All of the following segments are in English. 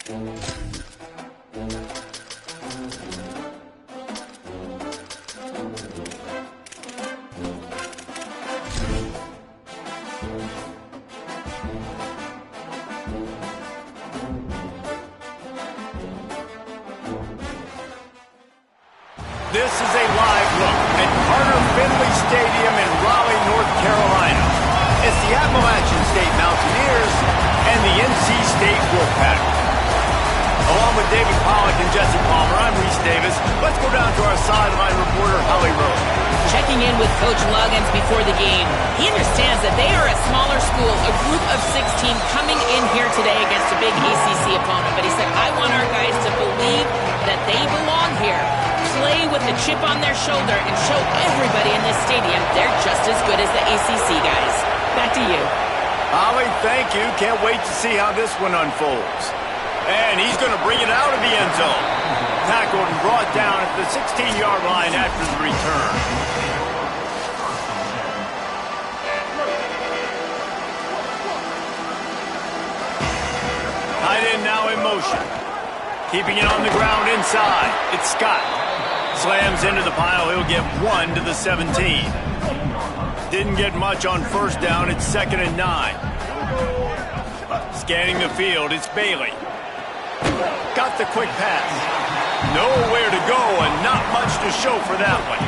This is a live look at Carter Finley Stadium in Raleigh, North Carolina. It's the Appalachian State Mountaineers and the NC State Wolfpack. Along with David Pollack and Jesse Palmer, I'm Reese Davis. Let's go down to our sideline reporter, Holly Rowe. Checking in with Coach Luggins before the game. He understands that they are a smaller school, a group of 16 coming in here today against a big ACC opponent. But he said, I want our guys to believe that they belong here. Play with a chip on their shoulder and show everybody in this stadium they're just as good as the ACC guys. Back to you. Holly, thank you. Can't wait to see how this one unfolds. And he's going to bring it out of the end zone. Tackled and brought down at the 16-yard line after the return. Tight end now in motion. Keeping it on the ground inside. It's Scott. Slams into the pile. He'll get 1 to the 17. Didn't get much on first down. It's 2nd and 9. Scanning the field. It's Bailey. Got the quick pass. Nowhere to go and not much to show for that one.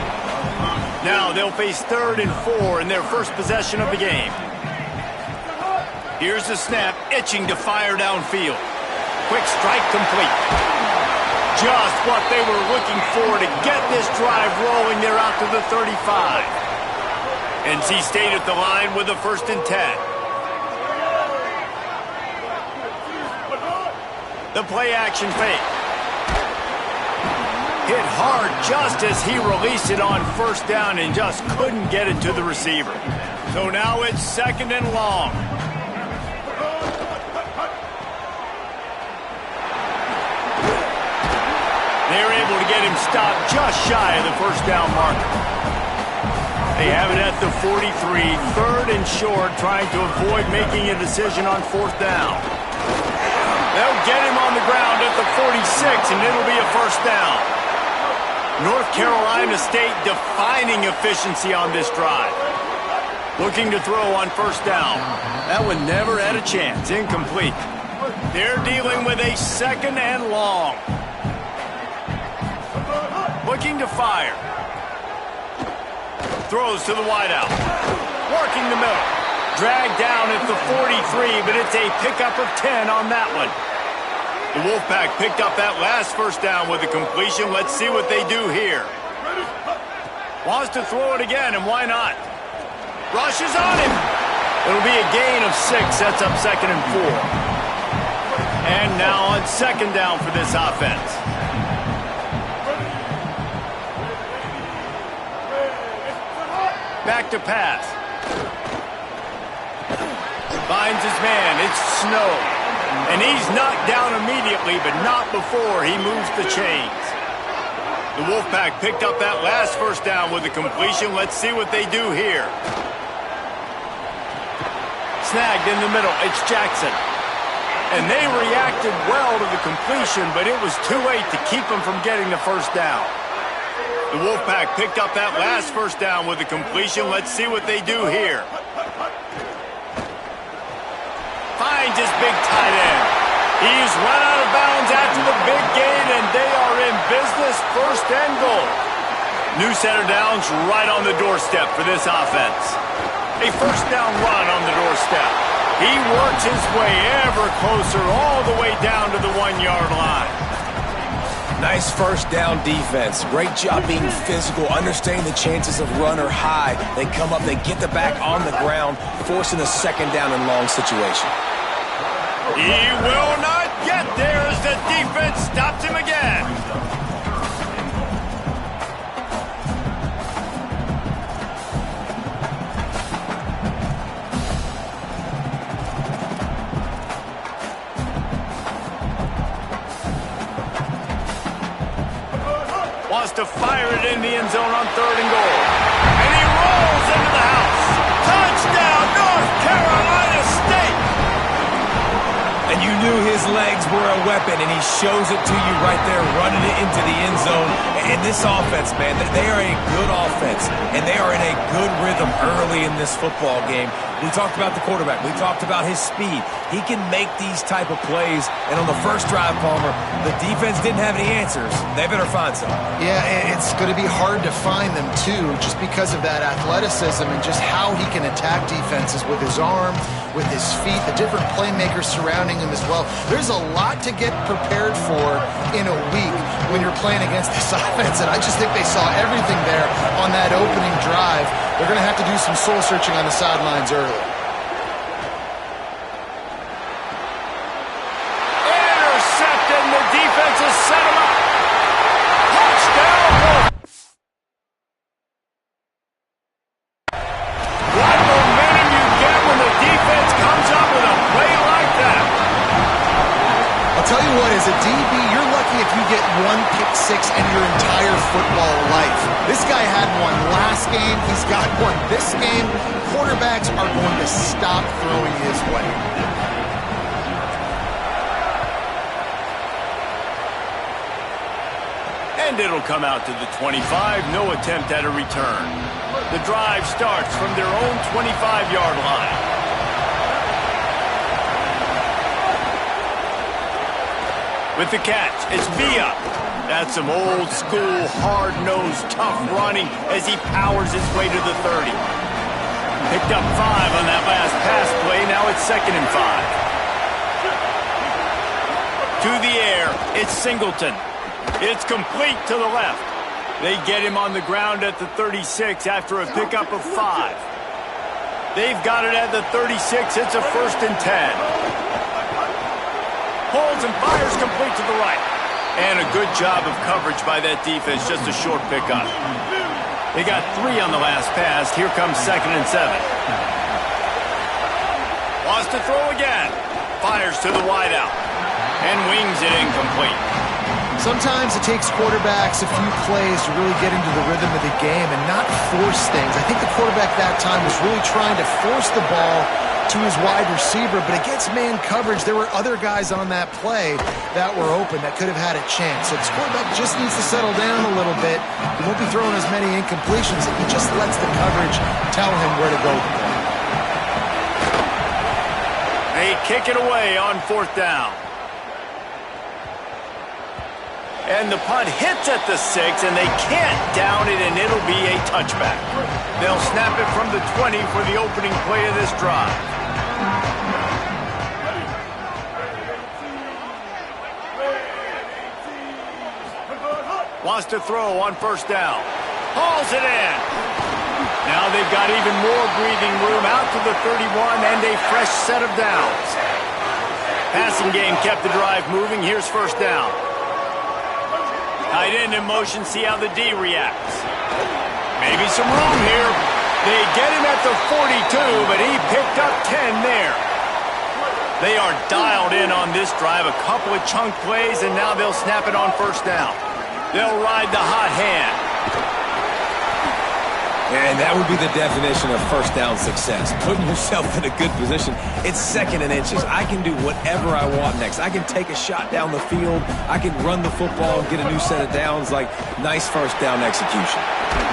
Now they'll face 3rd and 4 in their first possession of the game. Here's the snap. Itching to fire downfield. Quick strike complete. Just what they were looking for to get this drive rolling. They're out to the 35. NC State at the line with a 1st and 10. The play action fake. Hit hard just as he released it on first down and just couldn't get it to the receiver. So now it's 2nd and long. They're able to get him stopped just shy of the first down marker. They have it at the 43, 3rd and short, trying to avoid making a decision on 4th down. They'll get him on the ground at the 46, and it'll be a 1st down. North Carolina State defining efficiency on this drive. Looking to throw on 1st down. That one never had a chance. Incomplete. They're dealing with a 2nd and long. Looking to fire. Throws to the wideout. Working the middle. Dragged down at the 43, but it's a pickup of 10 on that one. The Wolfpack picked up that last 1st down with a completion. Let's see what they do here. Wants to throw it again, and why not? Rushes on him. It'll be a gain of 6. Sets up 2nd and 4. And now on 2nd down for this offense. Back to pass. Finds his man. It's Snow. And he's knocked down immediately, but not before he moves the chains. The Wolfpack picked up that last 1st down with a completion. Let's see what they do here. Snagged in the middle. It's Jackson. And they reacted well to the completion, but it was too late to keep him from getting the 1st down. The Wolfpack picked up that last 1st down with a completion. Let's see what they do here. Finds his big tight end. He's run out of bounds after the big gain, and they are in business. 1st and goal. New set of downs right on the doorstep for this offense. A 1st down run on the doorstep. He works his way ever closer all the way down to the 1-yard line. Nice 1st down defense. Great job being physical, understanding the chances of run are high. They come up, they get the back on the ground, forcing a 2nd down and long situation. He will not get there as the defense stops him again. Wants to fire it in the end zone on 3rd and goal. And he rolls into the house. Touchdown, North Carolina State! And you knew his legs were a weapon, and he shows it to you right there, running it into the end zone. And this offense, man, they are a good offense, and they are in a good rhythm early in this football game. We talked about the quarterback. We talked about his speed. He can make these type of plays. And on the first drive, Palmer, the defense didn't have any answers. They better find some. Yeah, it's going to be hard to find them, too, just because of that athleticism and just how he can attack defenses with his arm, with his feet, the different playmakers surrounding him as well. There's a lot to get prepared for in a week when you're playing against this offense, and I just think they saw everything there on that opening drive. They're going to have to do some soul-searching on the sidelines early. Intercepted, and the defense has set him up. Touchdown! What momentum you get when the defense comes up with a play like that. I'll tell you what, as a DB, you're lucky if you get one pick six in your entire football life. This guy had one last game. He's got one this game. Quarterbacks are going to stop throwing his way. And it'll come out to the 25. No attempt at a return. The drive starts from their own 25-yard line. With the catch, it's Villa. That's some old-school, hard-nosed, tough running as he powers his way to the 30. Picked up 5 on that last pass play. Now it's 2nd and 5. To the air, it's Singleton. It's complete to the left. They get him on the ground at the 36 after a pickup of 5. They've got it at the 36. It's a 1st and 10. Pulls and fires complete to the right. And a good job of coverage by that defense. Just a short pickup. They got 3 on the last pass. Here comes 2nd and 7. Wants to throw again. Fires to the wideout. And wings it incomplete. Sometimes it takes quarterbacks a few plays to really get into the rhythm of the game and not force things. I think the quarterback that time was really trying to force the ball to his wide receiver, but against man coverage, there were other guys on that play that were open that could have had a chance. So this quarterback just needs to settle down a little bit. He won't be throwing as many incompletions, and he just lets the coverage tell him where to go with the ball. They kick it away on 4th down. And the punt hits at the 6, and they can't down it, and it'll be a touchback. They'll snap it from the 20 for the opening play of this drive. Wants to throw on 1st down. Hauls it in. Now they've got even more breathing room out to the 31 and a fresh set of downs. Passing game kept the drive moving. Here's 1st down. Tight end in motion, see how the D reacts. Maybe some room here. They get him at the 42, but he picked up 10 there. They are dialed in on this drive. A couple of chunk plays, and now they'll snap it on 1st down. They'll ride the hot hand. And that would be the definition of 1st down success. Putting yourself in a good position. It's 2nd and inches. I can do whatever I want next. I can take a shot down the field. I can run the football and get a new set of downs. Like, nice 1st down execution.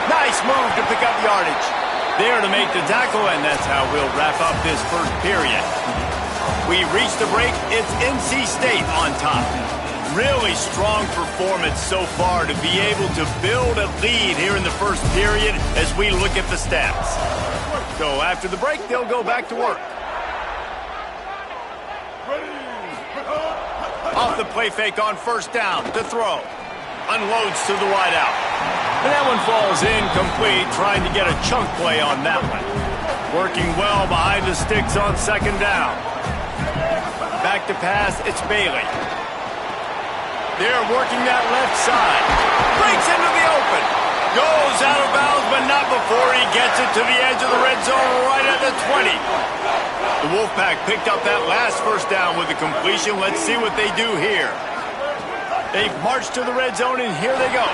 Nice move to pick up yardage. There to make the tackle, and that's how we'll wrap up this 1st period. We reach the break. It's NC State on top. Really strong performance so far to be able to build a lead here in the 1st period as we look at the stats. So after the break, they'll go back to work. Off the play fake on 1st down to throw. Unloads to the wideout. And that one falls incomplete, trying to get a chunk play on that one. Working well behind the sticks on 2nd down. Back to pass, it's Bailey. They're working that left side. Breaks into the open. Goes out of bounds, but not before he gets it to the edge of the red zone right at the 20. The Wolfpack picked up that last 1st down with a completion. Let's see what they do here. They've marched to the red zone, and here they go.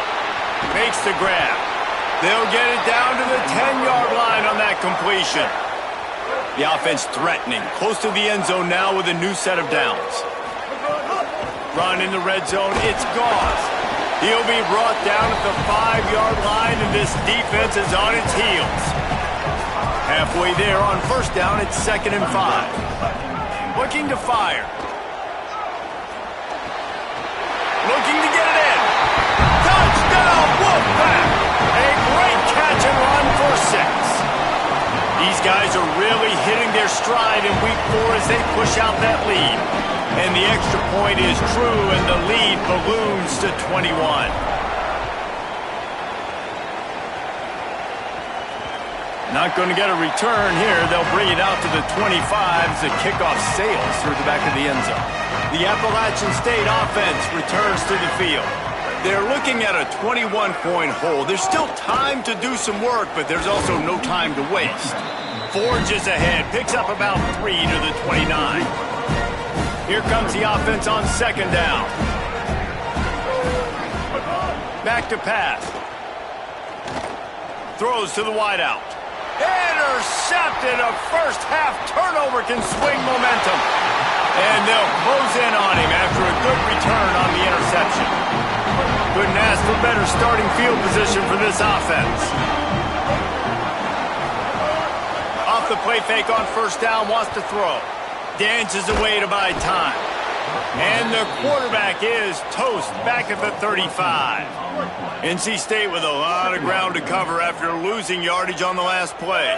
Makes the grab. They'll get it down to the 10-yard line on that completion. The offense threatening. Close to the end zone now with a new set of downs. Run in the red zone, it's Goss. He'll be brought down at the 5-yard line, and this defense is on its heels. Halfway there on first down, it's 2nd and 5. Looking to fire. Looking to get it in. Touchdown, Wolfpack! A great catch and run for 6. These guys are really hitting their stride in week 4 as they push out that lead. And the extra point is true, and the lead balloons to 21. Not going to get a return here. They'll bring it out to the 25 as the kickoff sails through the back of the end zone. The Appalachian State offense returns to the field. They're looking at a 21-point hole. There's still time to do some work, but there's also no time to waste. Forges ahead, picks up about 3 to the 29. Here comes the offense on 2nd down. Back to pass. Throws to the wideout. Intercepted. A first-half turnover can swing momentum. And they'll close in on him after a good return on the interception. Couldn't ask for better starting field position for this offense. Off the play fake on first down, wants to throw. Dances away to buy time. And the quarterback is toast back at the 35. NC State with a lot of ground to cover after losing yardage on the last play.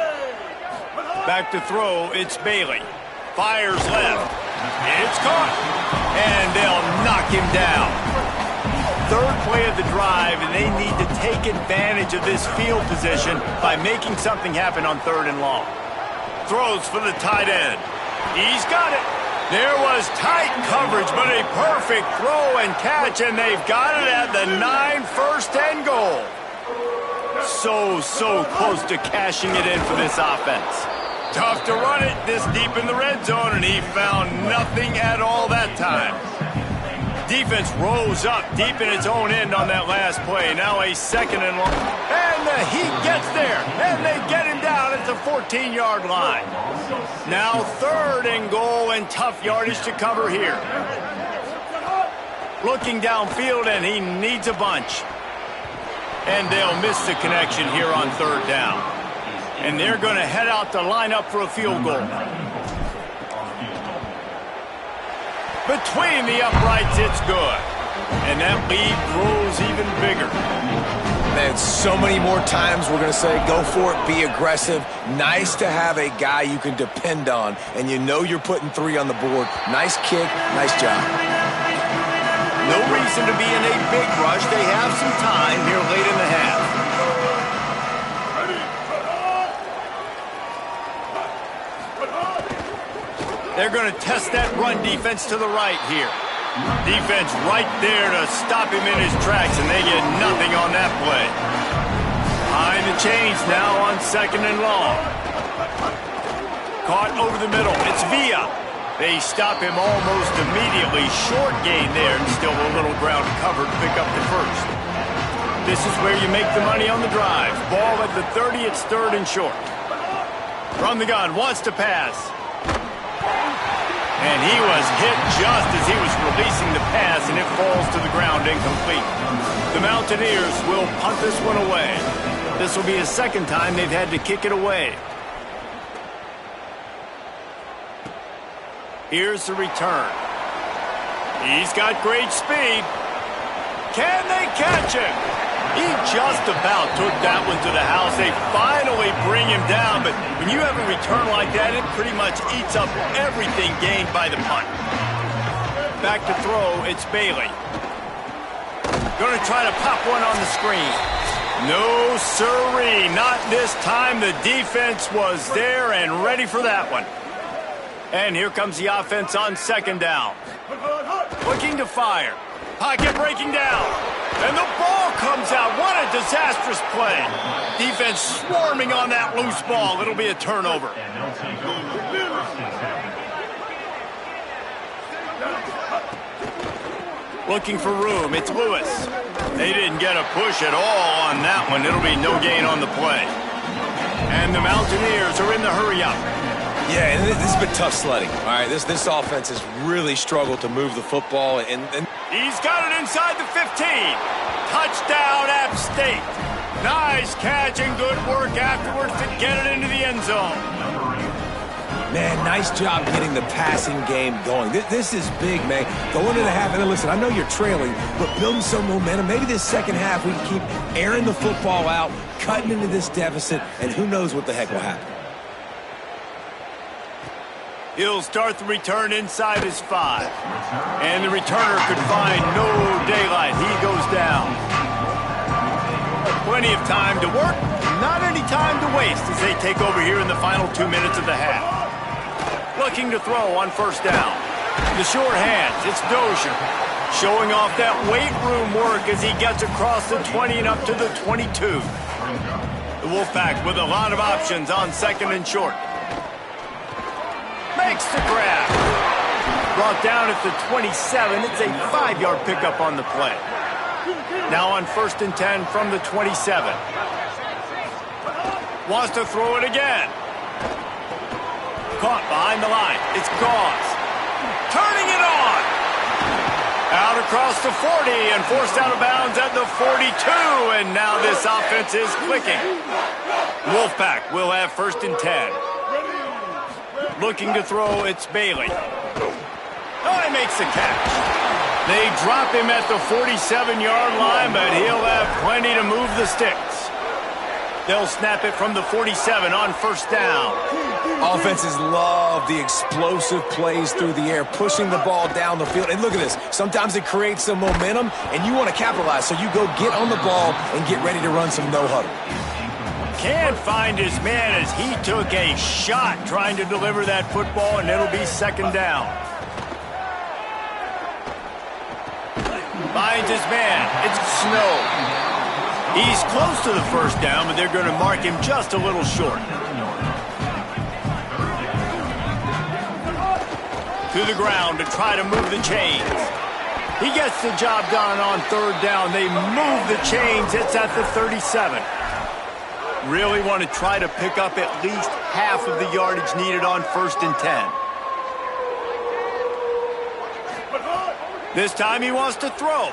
Back to throw, it's Bailey. Fires left. It's caught. And they'll knock him down. 3rd play of the drive, and they need to take advantage of this field position by making something happen on 3rd and long. Throws for the tight end. He's got it. There was tight coverage, but a perfect throw and catch, and they've got it at the 9, 1st and goal. So close to cashing it in for this offense. Tough to run it this deep in the red zone, and he found nothing at all that time. Defense rose up deep in its own end on that last play. Now a 2nd and long. And the Heat gets there, and they get him down at the 14-yard line. Now 3rd and goal, and tough yardage to cover here. Looking downfield, and he needs a bunch. And they'll miss the connection here on 3rd down. And they're going to head out to line up for a field goal. Between the uprights, it's good. And that lead grows even bigger. Man, so many more times we're going to say, go for it, be aggressive. Nice to have a guy you can depend on, and you know you're putting 3 on the board. Nice kick, nice job. No reason to be in a big rush. They have some time here late in the half. They're going to test that run defense to the right here. Defense right there to stop him in his tracks, and they get nothing on that play. Behind the chains now on 2nd and long. Caught over the middle. It's Villa. They stop him almost immediately. Short gain there, and still a little ground covered to pick up the 1st. This is where you make the money on the drive. Ball at the 30, it's 3rd and short. From the gun, wants to pass. And he was hit just as he was releasing the pass, and it falls to the ground incomplete. The Mountaineers will punt this one away. This will be the 2nd time they've had to kick it away. Here's the return. He's got great speed. Can they catch him? He just about took that one to the house. They finally bring him down, but when you have a return like that, it pretty much eats up everything gained by the punt. Back to throw, it's Bailey. Going to try to pop one on the screen. No siree, not this time. The defense was there and ready for that one. And here comes the offense on 2nd down. Looking to fire. Pocket breaking down. And the ball comes out. What a disastrous play. Defense swarming on that loose ball. It'll be a turnover. Looking for room. It's Lewis. They didn't get a push at all on that one. It'll be no gain on the play. And the Mountaineers are in the hurry up. Yeah, and this has been tough sledding. All right, this offense has really struggled to move the football. And he's got it inside the 15. Touchdown, App State. Nice catch and good work afterwards to get it into the end zone. Man, nice job getting the passing game going. This is big, man. Going into the half, and listen, I know you're trailing, but building some momentum. Maybe this second half we can keep airing the football out, cutting into this deficit, and who knows what the heck will happen. He'll start the return inside his 5. And the returner could find no daylight. He goes down. Plenty of time to work, not any time to waste as they take over here in the final 2 minutes of the half. Looking to throw on first down. The short hands, it's Dozier. Showing off that weight room work as he gets across the 20 and up to the 22. The Wolfpack with a lot of options on second and short. Makes the grab. Brought down at the 27. It's a 5-yard pickup on the play. Now on first and 10 from the 27. Wants to throw it again. Caught behind the line. It's Gauze. Turning it on. Out across the 40 and forced out of bounds at the 42. And now this offense is clicking. Wolfpack will have first and 10. Looking to throw, it's Bailey. Oh, he makes the catch. They drop him at the 47-yard line, but he'll have plenty to move the sticks. They'll snap it from the 47 on first down. Offenses love the explosive plays through the air, pushing the ball down the field. And look at this. Sometimes it creates some momentum, and you want to capitalize. So you go get on the ball and get ready to run some no-huddle. Can't find his man as he took a shot trying to deliver that football, and it'll be second down. Finds his man. It's Snow. He's close to the first down, but they're going to mark him just a little short. To the ground to try to move the chains. He gets the job done on third down. They move the chains. It's at the 37. Really want to try to pick up at least half of the yardage needed on first and 10. This time he wants to throw.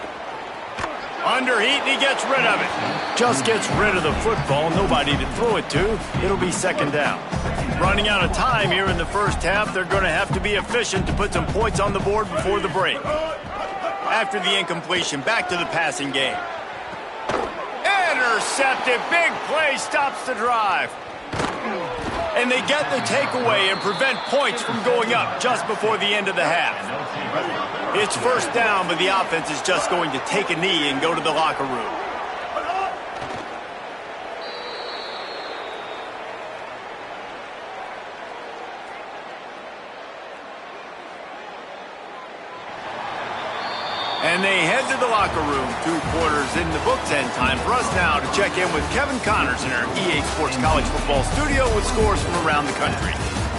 Under heat, and he gets rid of it. Just gets rid of the football. Nobody to throw it to. It'll be second down. Running out of time here in the first half. They're going to have to be efficient to put some points on the board before the break. After the incompletion, back to the passing game. Intercepted. Big play stops the drive. And they get the takeaway and prevent points from going up just before the end of the half. It's first down, but the offense is just going to take a knee and go to the locker room. And they head to the locker room. 2 quarters in the books, and time for us now to check in with Kevin Connors in our EA Sports College Football studio with scores from around the country.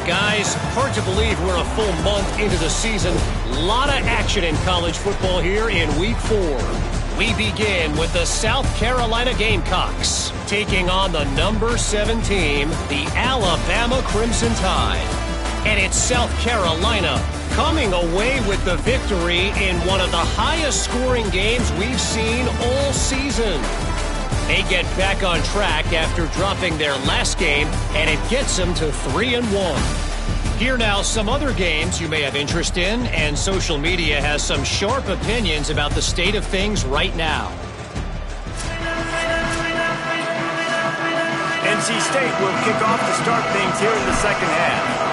Guys, hard to believe we're a full month into the season. A lot of action in college football here in Week 4. We begin with the South Carolina Gamecocks taking on the number 7 team, the Alabama Crimson Tide. And it's South Carolina coming away with the victory in one of the highest scoring games we've seen all season. They get back on track after dropping their last game, and it gets them to 3-1. Here now some other games you may have interest in, and social media has some sharp opinions about the state of things right now. NC State will kick off to start things here in the second half.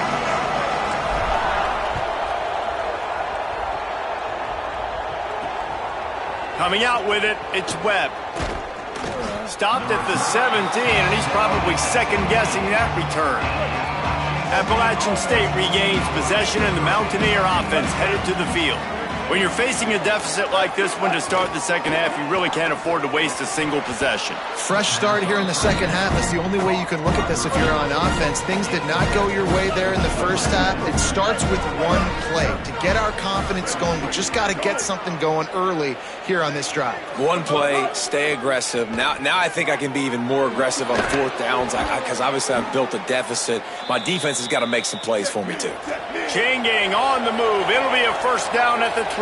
Coming out with it, it's Webb. Stopped at the 17, and he's probably second-guessing that return. Appalachian State regains possession, and the Mountaineer offense headed to the field. When you're facing a deficit like this one to start the second half, you really can't afford to waste a single possession. Fresh start here in the second half. That's the only way you can look at this if you're on offense. Things did not go your way there in the first half. It starts with one play. To get our confidence going, we just got to get something going early here on this drive. One play, stay aggressive. Now I think I can be even more aggressive on fourth downs because obviously I've built a deficit. My defense has got to make some plays for me too. Chain gang on the move. It'll be a first down at the 29.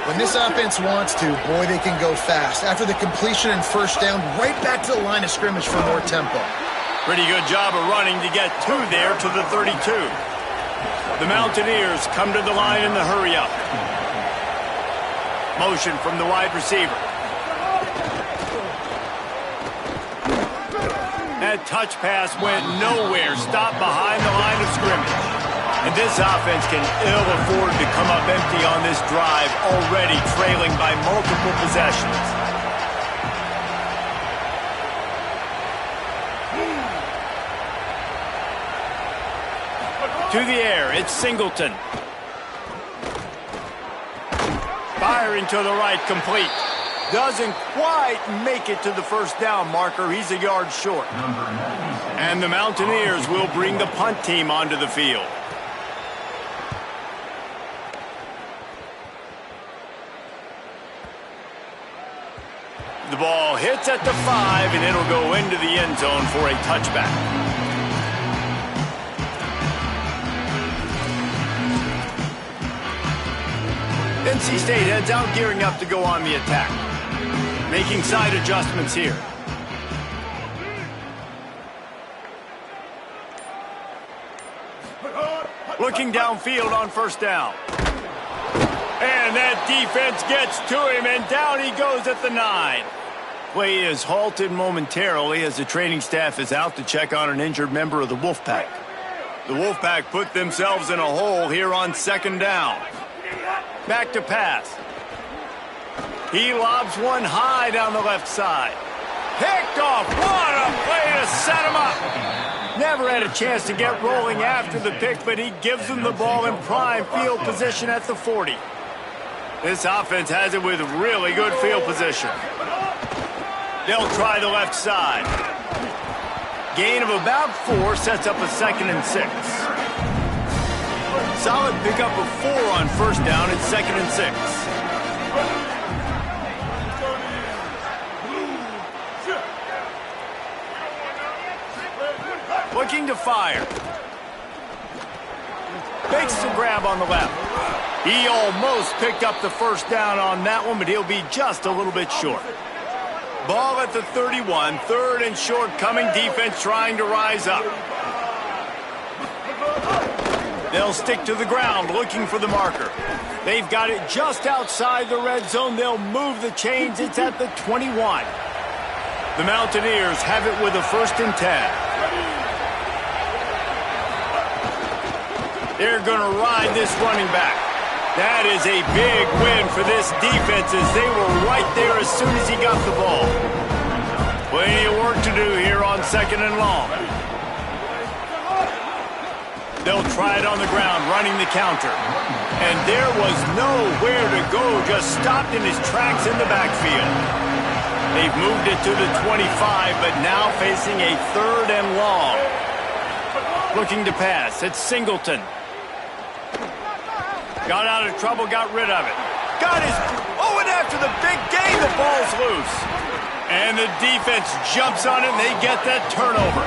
When this offense wants to, boy, they can go fast. After the completion and first down, right back to the line of scrimmage for more tempo. Pretty good job of running to get there to the 32. The Mountaineers come to the line in the hurry up. Motion from the wide receiver. That touch pass went nowhere. Stopped behind the line of scrimmage. And this offense can ill afford to come up empty on this drive, already trailing by multiple possessions. To the air, it's Singleton. Firing to the right, complete. Doesn't quite make it to the first down marker. He's a yard short. And the Mountaineers will bring the punt team onto the field. The ball hits at the 5, and it'll go into the end zone for a touchback. NC State heads out, gearing up to go on the attack. Making side adjustments here. Looking downfield on first down. And that defense gets to him, and down he goes at the 9. Play is halted momentarily as the training staff is out to check on an injured member of the Wolfpack. The Wolfpack put themselves in a hole here on second down. Back to pass. He lobs one high down the left side. Picked off. What a play to set him up. Never had a chance to get rolling after the pick, but he gives them the ball in prime field position at the 40. This offense has it with really good field position. They'll try the left side. Gain of about 4 sets up a 2nd and 6. Solid pickup of 4 on first down. It's 2nd and 6. Looking to fire. Makes the grab on the left. He almost picked up the first down on that one, but he'll be just a little bit short. Ball at the 31, 3rd and short coming. Defense trying to rise up. They'll stick to the ground looking for the marker. They've got it just outside the red zone. They'll move the chains. It's at the 21. The Mountaineers have it with a 1st and 10. They're going to ride this running back. That is a big win for this defense as they were right there as soon as he got the ball. Plenty of work to do here on 2nd and long. They'll try it on the ground, running the counter. And there was nowhere to go, just stopped in his tracks in the backfield. They've moved it to the 25, but now facing a 3rd and long. Looking to pass, it's Singleton. Got out of trouble, got rid of it. Got his... Oh, and after the big gain, the ball's loose. And the defense jumps on it, and they get that turnover.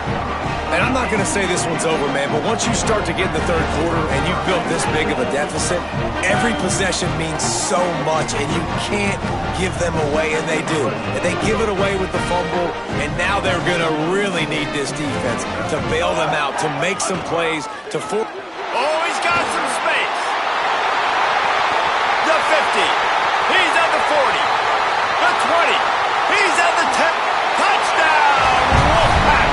And I'm not going to say this one's over, man, but once you start to get in the 3rd quarter and you've built this big of a deficit, every possession means so much, and you can't give them away, and they do. And they give it away with the fumble, and now they're going to really need this defense to bail them out, to make some plays, to force... Oh, he's got some space. The 50. He's at the 40. The 20. He's at the 10. Touchdown, Wolfpack.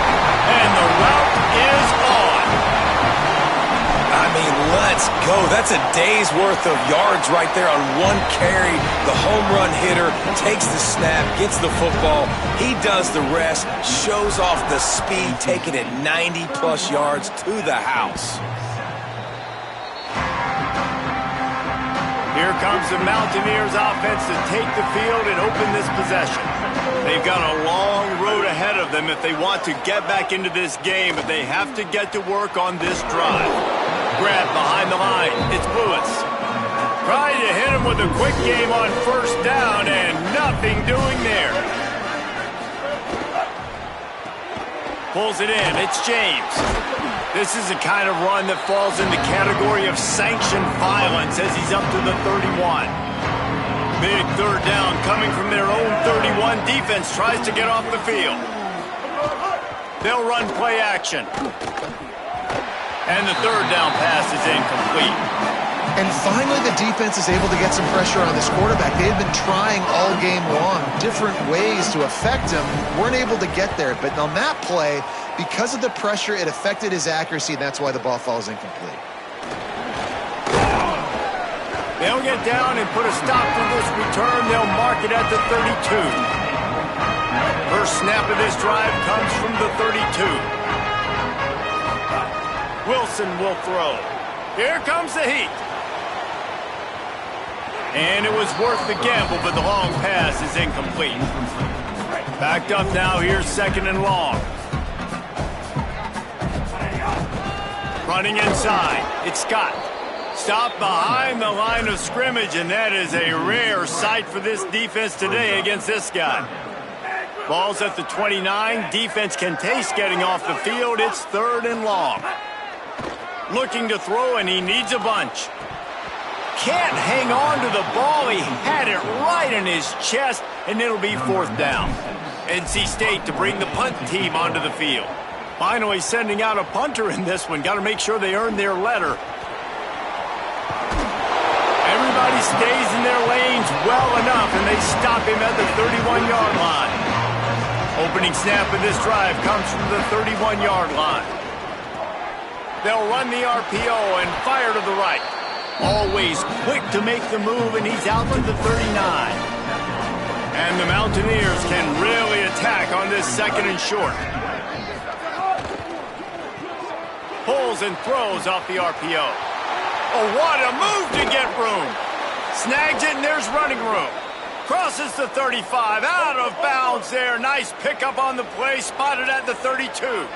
And the route is on. I mean, let's go. That's a day's worth of yards right there on one carry. The home run hitter takes the snap, gets the football. He does the rest, shows off the speed, taking it 90-plus yards to the house. Here comes the Mountaineers offense to take the field and open this possession. They've got a long road ahead of them if they want to get back into this game, but they have to get to work on this drive. Grab behind the line. It's Lewis. Trying to hit him with a quick game on first down, and nothing doing there. Pulls it in. It's James. This is the kind of run that falls in the category of sanctioned violence as he's up to the 31. Big third down coming from their own 31. Defense tries to get off the field. They'll run play action. And the third down pass is incomplete. And finally, the defense is able to get some pressure on this quarterback. They had been trying all game long, different ways to affect him. Weren't able to get there. But on that play, because of the pressure, it affected his accuracy, and that's why the ball falls incomplete. They'll get down and put a stop to this return. They'll mark it at the 32. First snap of this drive comes from the 32. Wilson will throw. Here comes the heat. And it was worth the gamble, but the long pass is incomplete. Backed up now, here's second and long. Running inside, it's Scott. Stopped behind the line of scrimmage, and that is a rare sight for this defense today against this guy. Ball's at the 29. Defense can taste getting off the field. It's third and long. Looking to throw, and he needs a bunch. Can't hang on to the ball. He had it right in his chest, and it'll be fourth down. NC State to bring the punt team onto the field. Finally sending out a punter in this one. Got to make sure they earn their letter. Everybody stays in their lanes well enough, and they stop him at the 31-yard line. Opening snap of this drive comes from the 31-yard line. They'll run the RPO and fire to the right. Always quick to make the move, and he's out to the 39. And the Mountaineers can really attack on this second and short. Pulls and throws off the RPO. Oh, what a move to get room. Snags it, and there's running room. Crosses the 35, out of bounds there. Nice pickup on the play, spotted at the 32.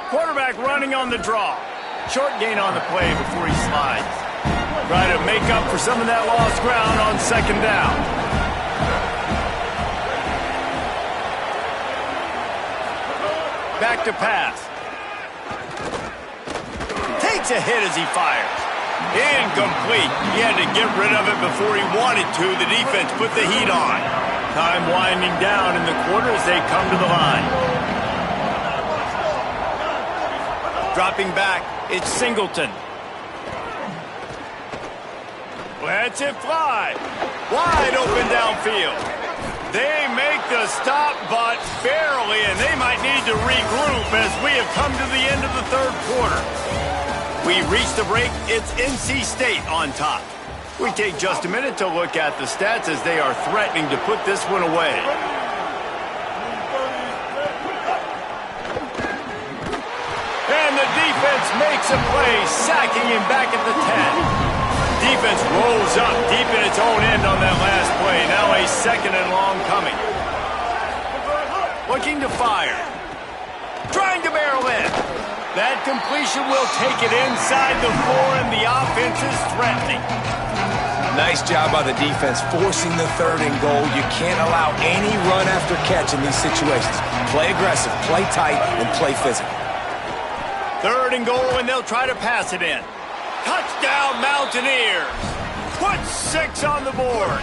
Quarterback running on the draw. Short gain on the play before he slides. Try to make up for some of that lost ground on second down. Back to pass. Takes a hit as he fires. Incomplete. He had to get rid of it before he wanted to. The defense put the heat on. Time winding down in the quarter as they come to the line. Dropping back, it's Singleton. Lets it fly. Wide open downfield. They make the stop, but barely, and they might need to regroup as we have come to the end of the third quarter. We reach the break. It's NC State on top. We take just a minute to look at the stats as they are threatening to put this one away. And the defense makes a play, sacking him back at the 10. Defense rolls up deep in its own end on that last play. Now a second and long coming. Looking to fire. Trying to barrel in. That completion will take it inside the 4, and the offense is threatening. Nice job by the defense forcing the third and goal. You can't allow any run after catch in these situations. Play aggressive, play tight, and play physical. Third and goal, and they'll try to pass it in. Touchdown, Mountaineers. Put 6 on the board.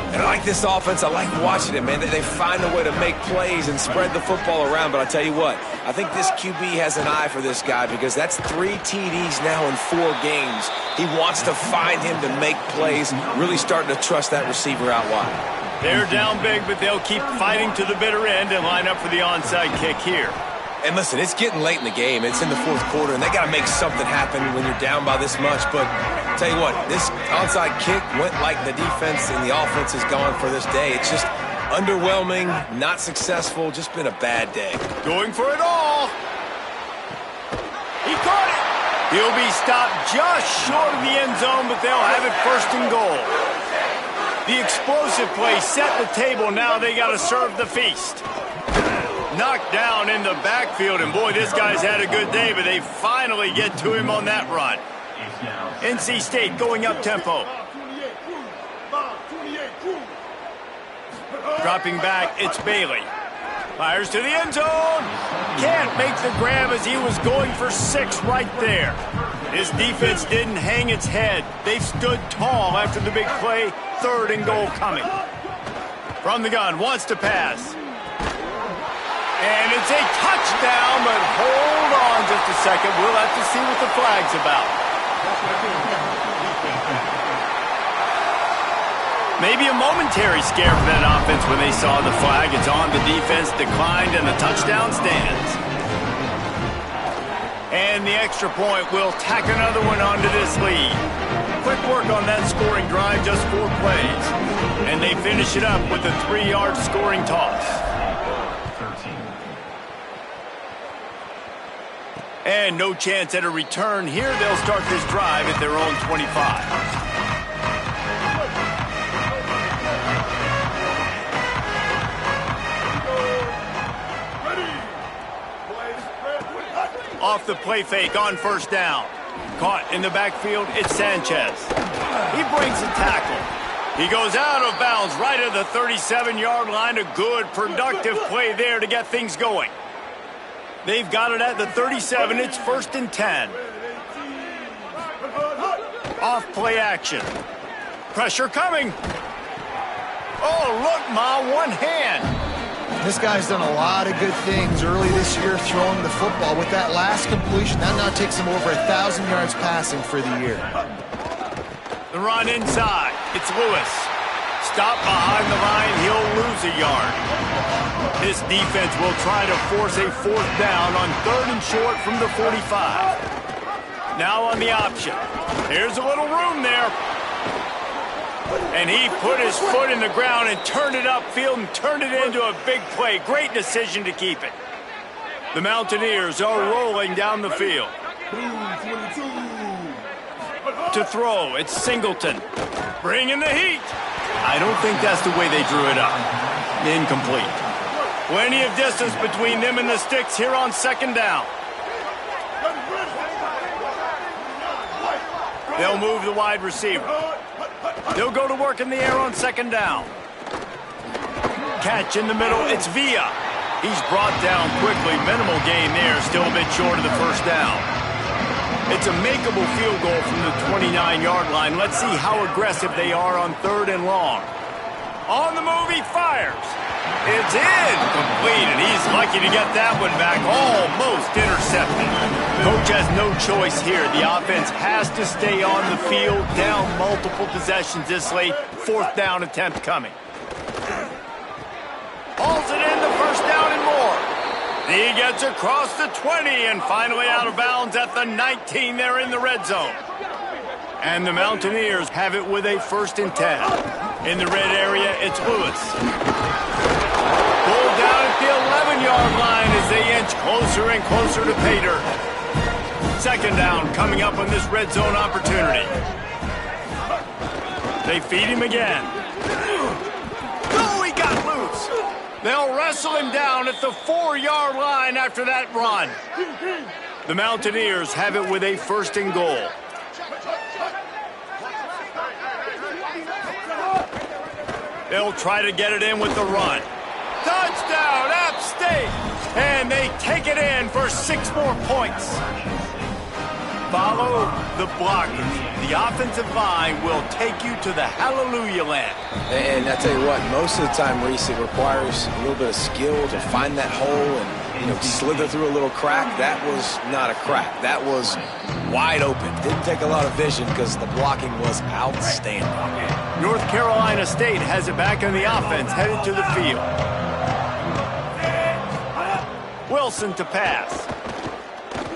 And I like this offense. I like watching it, man. They find a way to make plays and spread the football around. But I'll tell you what, I think this QB has an eye for this guy because that's 3 TDs now in 4 games. He wants to find him to make plays, really starting to trust that receiver out wide. They're down big, but they'll keep fighting to the bitter end and line up for the onside kick here. And listen, it's getting late in the game. It's in the fourth quarter, and they got to make something happen when you're down by this much. But tell you what, this onside kick went like the defense and the offense is gone for this day. It's just underwhelming, not successful, just been a bad day. Going for it all. He caught it. He'll be stopped just short of the end zone, but they'll have it first and goal. The explosive play set the table. Now they got to serve the feast. Knocked down in the backfield, and boy, this guy's had a good day, but they finally get to him on that run. NC State going up tempo. Dropping back, it's Bailey. Fires to the end zone. Can't make the grab as he was going for 6 right there. His defense didn't hang its head. They've stood tall after the big play. 3rd and goal coming. From the gun, wants to pass. And it's a touchdown, but hold on just a second. We'll have to see what the flag's about. Maybe a momentary scare for that offense when they saw the flag. It's on, the defense declined, and the touchdown stands. And the extra point will tack another one onto this lead. Quick work on that scoring drive, just 4 plays. And they finish it up with a 3-yard scoring toss. And no chance at a return here. They'll start this drive at their own 25. Off the play fake on first down. Caught in the backfield, it's Sanchez. He brings a tackle. He goes out of bounds right at the 37-yard line. A good, productive play there to get things going. They've got it at the 37. It's 1st and 10. Off play action. Pressure coming. Oh, look, Ma, one hand. This guy's done a lot of good things early this year throwing the football. With that last completion, that now takes him over 1,000 yards passing for the year. The run inside. It's Lewis. Stop behind the line. He'll lose a yard. This defense will try to force a 4th down on 3rd and short from the 45. Now on the option. Here's a little room there. And he put his foot in the ground and turned it upfield and turned it into a big play. Great decision to keep it. The Mountaineers are rolling down the field. To throw, it's Singleton. Bringing the heat. I don't think that's the way they drew it up. Incomplete. Plenty of distance between them and the sticks here on 2nd down. They'll move the wide receiver. They'll go to work in the air on 2nd down. Catch in the middle, it's Villa. He's brought down quickly. Minimal gain there, still a bit short of the 1st down. It's a makeable field goal from the 29-yard line. Let's see how aggressive they are on 3rd and long. On the move, he fires. It's incomplete, and he's lucky to get that one back. Almost intercepted. Coach has no choice here. The offense has to stay on the field, down multiple possessions this late. 4th down attempt coming. Hauls it in, the 1st down and more. He gets across the 20 and finally out of bounds at the 19. They're in the red zone. And the Mountaineers have it with a 1st and 10. In the red area, it's Lewis. Pulled down at the 11-yard line as they inch closer and closer to pay dirt. 2nd down coming up on this red zone opportunity. They feed him again. Oh, he got loose. They'll wrestle him down at the 4-yard line after that run. The Mountaineers have it with a 1st and goal. They'll try to get it in with the run. Touchdown, App State! And they take it in for 6 more points. Follow the blockers. The offensive line will take you to the hallelujah land. And I tell you what, most of the time, Reese, it requires a little bit of skill to find that hole and slither through a little crack. That was not a crack. That was wide open. Didn't take a lot of vision because the blocking was outstanding. North Carolina State has it back on the offense, headed to the field. Wilson to pass.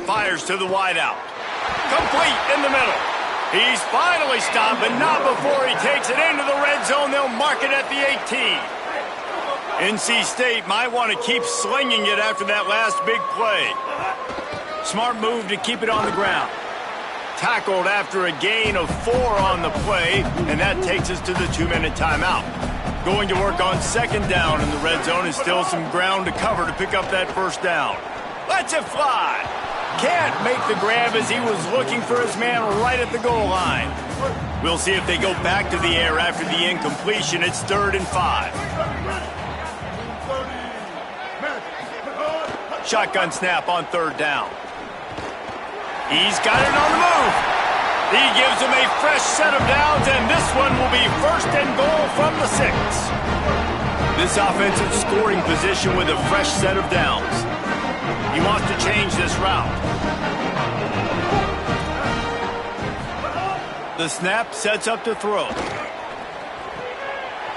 Fires to the wideout. Complete in the middle. He's finally stopped, but not before he takes it into the red zone. They'll mark it at the 18. NC State might want to keep slinging it after that last big play. Smart move to keep it on the ground. tackled after a gain of 4 on the play, and that takes us to the 2-minute timeout. Going to work on 2nd down in the red zone, and still some ground to cover to pick up that 1st down. Lets it fly. Can't make the grab as he was looking for his man right at the goal line. We'll see if they go back to the air after the incompletion. It's 3rd and 5. Shotgun snap on 3rd down. He's got it on the move. He gives him a fresh set of downs, and this one will be 1st and goal from the 6. This offensive scoring position with a fresh set of downs. He wants to change this route. The snap sets up to throw.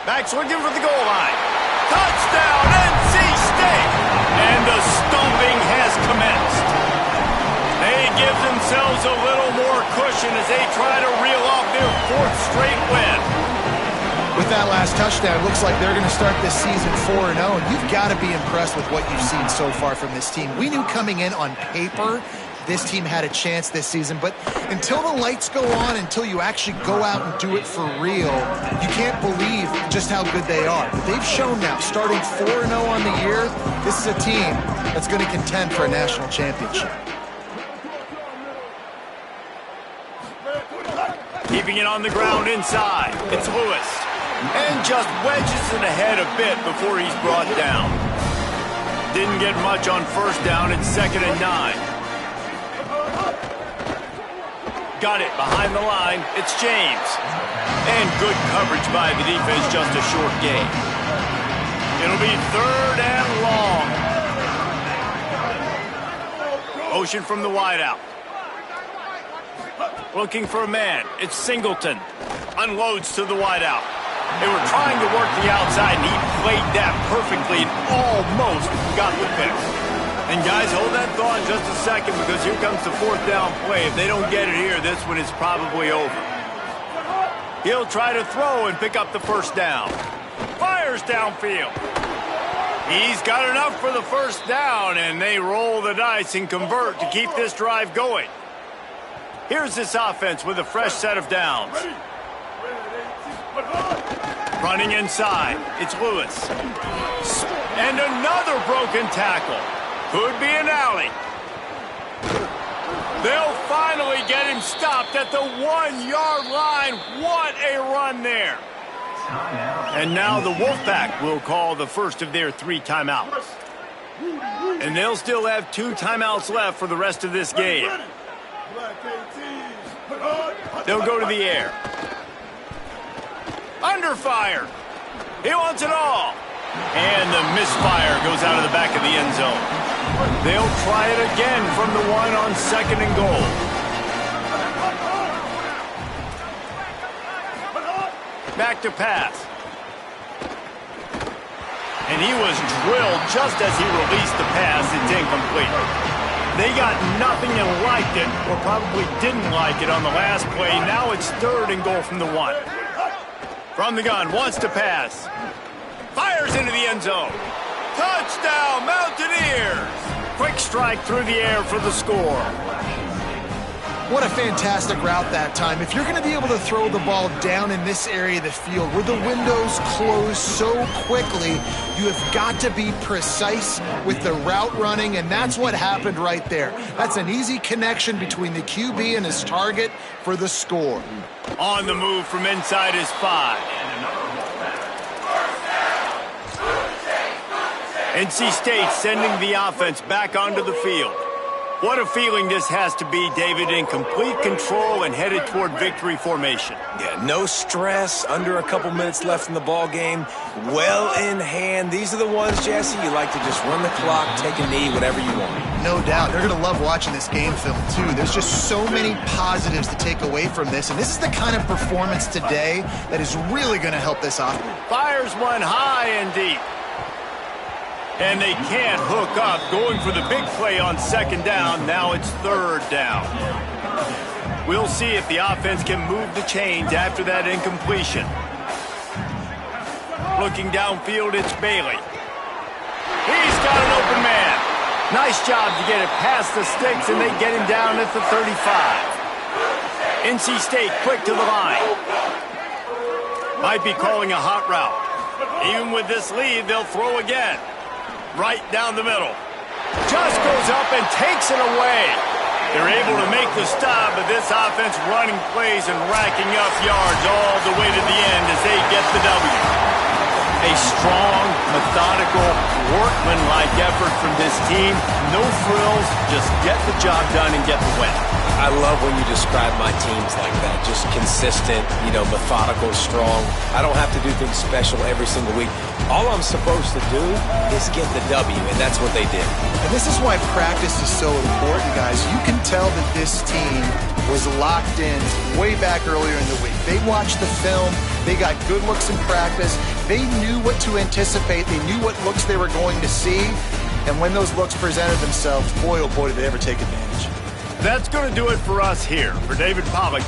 Back's looking for the goal line. Touchdown, NC State! And the stomping has commenced. They give themselves a little more cushion as they try to reel off their 4th straight win. With that last touchdown, it looks like they're going to start this season 4-0. And you've got to be impressed with what you've seen so far from this team. We knew coming in on paper this team had a chance this season, but until the lights go on, until you actually go out and do it for real, you can't believe just how good they are. But they've shown now, starting 4-0 on the year, this is a team that's going to contend for a national championship. Keeping it on the ground inside. It's Lewis. And just wedges it ahead a bit before he's brought down. Didn't get much on 1st down. It's 2nd and 9. Got it behind the line. It's James. And good coverage by the defense, just a short gain. It'll be 3rd and long. Motion from the wideout. Looking for a man. It's Singleton. Unloads to the wideout. They were trying to work the outside, and he played that perfectly and almost got the pick. And guys, hold that thought just a second, because here comes the 4th down play. If they don't get it here, this one is probably over. He'll try to throw and pick up the 1st down. Fires downfield. He's got enough for the 1st down, and they roll the dice and convert to keep this drive going. Here's this offense with a fresh set of downs. Running inside, it's Lewis. And another broken tackle. Could be an alley. They'll finally get him stopped at the 1-yard line. What a run there. And now the Wolfpack will call the first of their 3 timeouts. And they'll still have 2 timeouts left for the rest of this game. They'll go to the air. Under fire. He wants it all. And the misfire goes out of the back of the end zone. They'll try it again from the 1 on 2nd and goal. Back to pass. And he was drilled just as he released the pass. It's incomplete. They got nothing and liked it, or probably didn't like it on the last play. Now it's 3rd and goal from the 1. From the gun, wants to pass. Fires into the end zone. Touchdown, Mountaineers! Quick strike through the air for the score. What a fantastic route that time. If you're going to be able to throw the ball down in this area of the field where the windows close so quickly, you have got to be precise with the route running, and that's what happened right there. That's an easy connection between the QB and his target for the score. On the move from inside his 5. NC State sending the offense back onto the field. What a feeling this has to be, David, in complete control and headed toward victory formation. Yeah, no stress, under a couple minutes left in the ball game, well in hand. These are the ones, Jesse, you like to just run the clock, take a knee, whatever you want. No doubt. They're going to love watching this game film, too. There's just so many positives to take away from this, and this is the kind of performance today that is really going to help this offense. Fires one high and deep. And they can't hook up, going for the big play on 2nd down. Now it's 3rd down. We'll see if the offense can move the chains after that incompletion. Looking downfield, it's Bailey. He's got an open man. Nice job to get it past the sticks, and they get him down at the 35. NC State quick to the line. Might be calling a hot route. Even with this lead, they'll throw again. Right down the middle. Just goes up and takes it away. They're able to make the stop, but this offense running plays and racking up yards all the way to the end as they get the W. A strong, methodical, workman-like effort from this team. No frills, just get the job done and get the win. I love when you describe my teams like that. Just consistent, methodical, strong. I don't have to do things special every single week. All I'm supposed to do is get the W, and that's what they did. And this is why practice is so important, guys. You can tell that this team was locked in way back earlier in the week. They watched the film. They got good looks in practice. They knew what to anticipate. They knew what looks they were going to see. And when those looks presented themselves, boy, oh boy, did they ever take advantage. That's going to do it for us here. For David Pollack,